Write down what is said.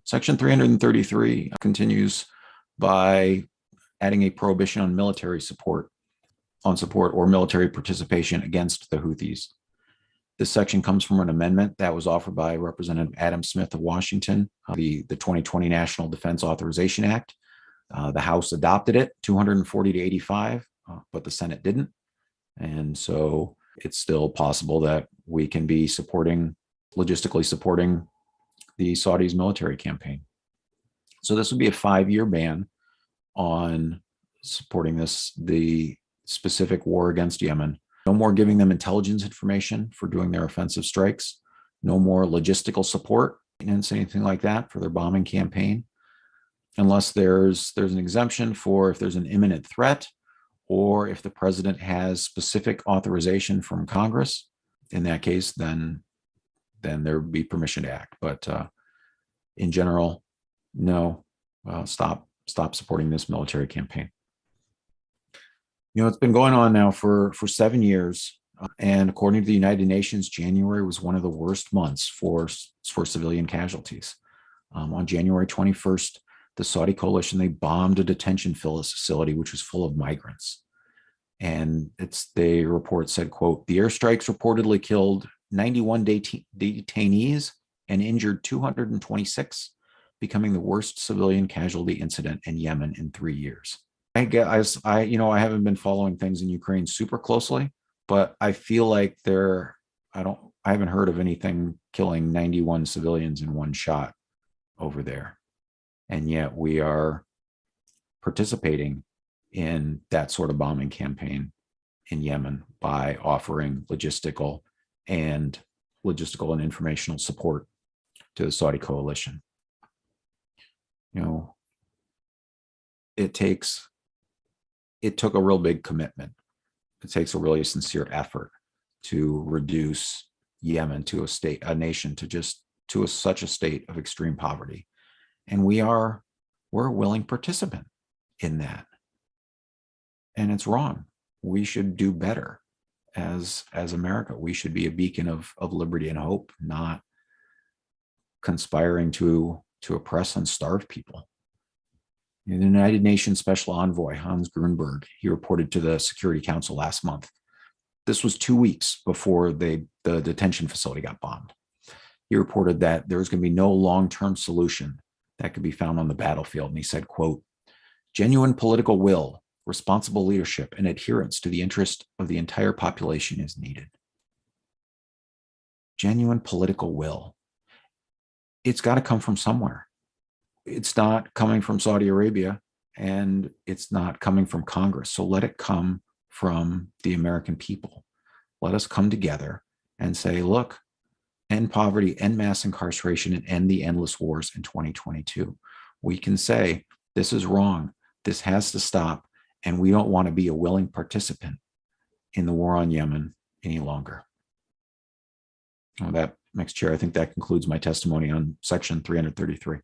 Section 333 continues by adding a prohibition on military support or military participation against the Houthis. This section comes from an amendment that was offered by Representative Adam Smith of Washington, the 2020 National Defense Authorization Act. The House adopted it, 240 to 85, but the Senate didn't. And so it's still possible that we can be logistically supporting the Saudis' military campaign. So this would be a 5-year ban on supporting the specific war against Yemen. No more giving them intelligence information for doing their offensive strikes. No more logistical support, anything like that for their bombing campaign, unless there's an exemption for if there's an imminent threat or if the president has specific authorization from Congress. In that case, then there would be permission to act. But in general, no, stop supporting this military campaign. It's been going on now for 7 years. And according to the United Nations, January was one of the worst months for civilian casualties. On January 21st, the Saudi coalition, they bombed a detention facility, which was full of migrants. And the report said, quote, the airstrikes reportedly killed 91 detainees and injured 226, becoming the worst civilian casualty incident in Yemen in 3 years. I haven't been following things in Ukraine super closely, but I feel like I haven't heard of anything killing 91 civilians in one shot over there. And yet we are participating in that sort of bombing campaign in Yemen by offering logistical and informational support to the Saudi coalition. It took a real big commitment. It takes a really sincere effort to reduce Yemen to a nation to such a state of extreme poverty. And we're a willing participant in that. And it's wrong. We should do better as America. We should be a beacon of liberty and hope, not conspiring to oppress and starve people. The United Nations Special Envoy, Hans Grunberg, he reported to the Security Council last month. This was 2 weeks before the detention facility got bombed. He reported that there was going to be no long-term solution that could be found on the battlefield. And he said, quote, genuine political will, responsible leadership, and adherence to the interest of the entire population is needed. Genuine political will. It's got to come from somewhere. It's not coming from Saudi Arabia, and it's not coming from Congress. So let it come from the American people. Let us come together and say, look, end poverty, end mass incarceration, and end the endless wars in 2022. We can say, this is wrong. This has to stop. And we don't want to be a willing participant in the war on Yemen any longer. Well, Chair, I think that concludes my testimony on Section 333.